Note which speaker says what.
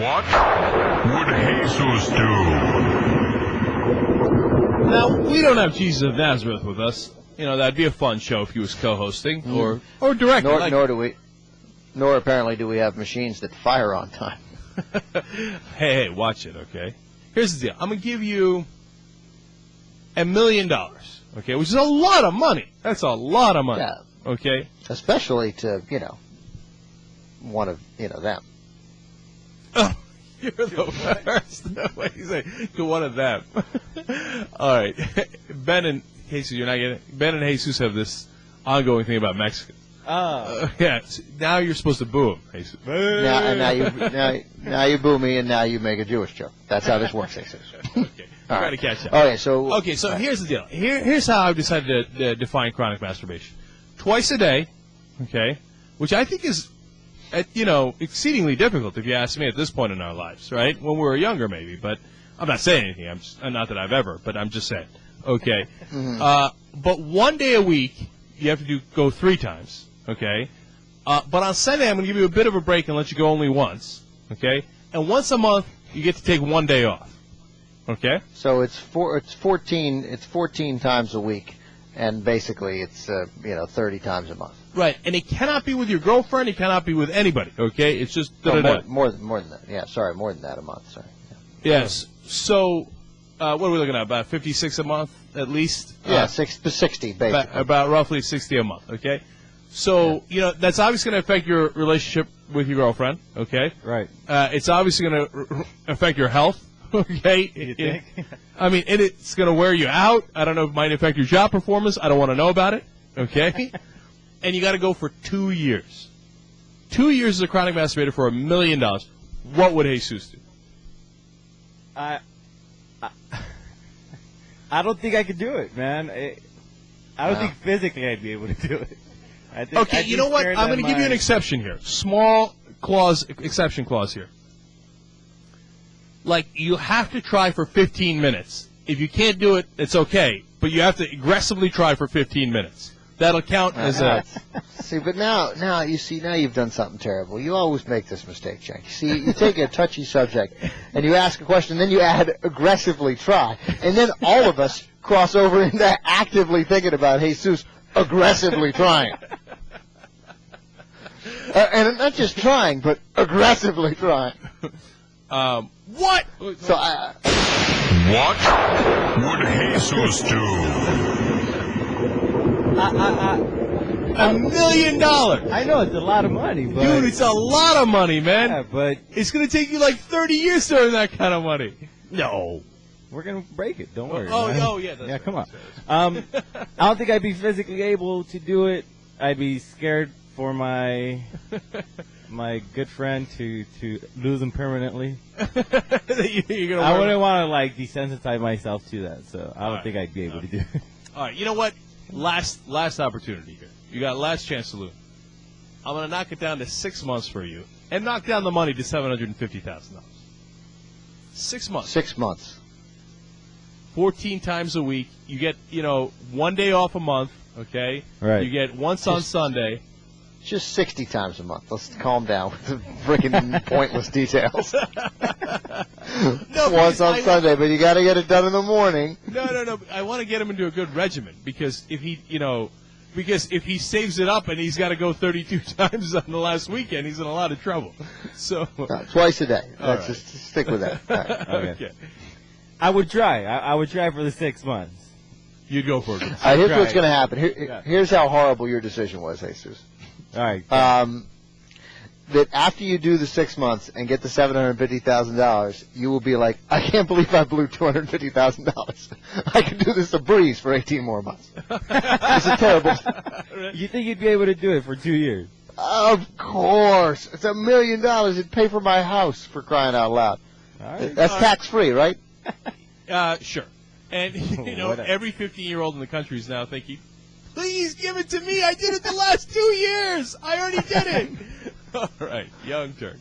Speaker 1: What would Jesus do?
Speaker 2: Now, we don't have Jesus of Nazareth with us. You know, that'd be a fun show if he was co-hosting or directing.
Speaker 3: Nor apparently do we have machines that fire on time.
Speaker 2: Hey, watch it, okay? Here's the deal. I'm going to give you $1 million, okay, which is a lot of money. That's a lot of money, okay?
Speaker 3: Especially to, one of, them.
Speaker 2: Oh, you're the worst. What do you say? To one of them. All right. Ben and Jesus, you're not getting it. Ben and Jesus have this ongoing thing about Mexicans. Yeah. Now you're supposed to boo him, Jesus.
Speaker 3: Now you boo me, and now you make a Jewish joke. That's how this works, Jesus.
Speaker 2: Okay. Try to catch up.
Speaker 3: Okay, so
Speaker 2: here's the deal. Here's how I've decided to define chronic masturbation. Twice a day, okay, which I think is, exceedingly difficult if you ask me at this point in our lives, right? When we were younger, maybe, but I'm not saying anything. Not that I've ever, but I'm just saying. Okay. Mm-hmm. But 1 day a week, you have to go 3 times, okay? But on Sunday, I'm going to give you a bit of a break and let you go only once, okay? And once a month, you get to take 1 day off, okay?
Speaker 3: So it's 14 times a week, and basically it's 30 times a month.
Speaker 2: Right, and it cannot be with your girlfriend. It cannot be with anybody. Okay, it's just
Speaker 3: more than that. Yeah, sorry, more than that a month. Sorry. Yeah.
Speaker 2: Yes. So, what are we looking at? About 56 a month, at least.
Speaker 3: Yeah, 60 basically.
Speaker 2: About roughly 60 a month. Okay. So that's obviously going to affect your relationship with your girlfriend. Okay.
Speaker 4: Right.
Speaker 2: It's obviously going to affect your health. Okay.
Speaker 4: You think?
Speaker 2: I mean, it's going to wear you out. I don't know if it might affect your job performance. I don't want to know about it. Okay. And you got to go for 2 years. 2 years as a chronic masturbator for $1 million. What would Jesus do?
Speaker 4: I don't think I could do it, man. I don't think physically I'd be able to do it.
Speaker 2: Okay, you know what? I'm going to give you an exception here. Small exception clause here. Like, you have to try for 15 minutes. If you can't do it, it's okay. But you have to aggressively try for 15 minutes. That'll count as a...
Speaker 3: See, but now you've done something terrible. You always make this mistake, Jack. See, you take a touchy subject, and you ask a question, then you add aggressively try. And then all of us cross over into actively thinking about Jesus aggressively trying. And not just trying, but aggressively trying.
Speaker 2: What?
Speaker 3: So
Speaker 1: What would Jesus do?
Speaker 2: $1 million.
Speaker 4: I know it's a lot of money, but
Speaker 2: dude, it's a lot of money, man.
Speaker 4: Yeah, but
Speaker 2: it's going to take you like 30 years to earn that kind of money.
Speaker 4: No, we're gonna break it. Don't worry.
Speaker 2: Yeah. That's
Speaker 4: right. Come on. I don't think I'd be physically able to do it. I'd be scared for my good friend to lose him permanently.
Speaker 2: I
Speaker 4: wouldn't want to desensitize myself to that, so I don't think I'd be able to do it.
Speaker 2: All right, you know what? Last opportunity here. You got last chance to lose. I'm going to knock it down to 6 months for you and knock down the money to $750,000. 6 months.
Speaker 3: 6 months.
Speaker 2: 14 times a week. You get, 1 day off a month, okay?
Speaker 4: Right.
Speaker 2: You get once on Sunday.
Speaker 3: Just 60 times a month. Let's calm down with the freaking pointless details. Once on Sunday, but you got to get it done in the morning.
Speaker 2: No. I want to get him into a good regimen because if he saves it up and he's got to go 32 times on the last weekend, he's in a lot of trouble. So
Speaker 3: twice a day. Let's
Speaker 2: right.
Speaker 3: just stick with that. All right.
Speaker 2: Okay.
Speaker 4: I would try. I would try for the 6 months.
Speaker 2: You'd go for it.
Speaker 3: Here's what's going to happen. Here's how horrible your decision was, Jesus.
Speaker 4: All right.
Speaker 3: That after you do the 6 months and get the $750,000, you will be like, I can't believe I blew $250,000. I can do this a breeze for 18 more months. It's a terrible.
Speaker 4: You think you'd be able to do it for 2 years?
Speaker 3: Of course. It's $1 million. It'd pay for my house, for crying out loud.
Speaker 4: All right.
Speaker 3: That's tax-free, right?
Speaker 2: Sure. And, every 15-year-old in the country is now thinking, please give it to me. I did it the last 2 years. I already did it. All right. Young Turks.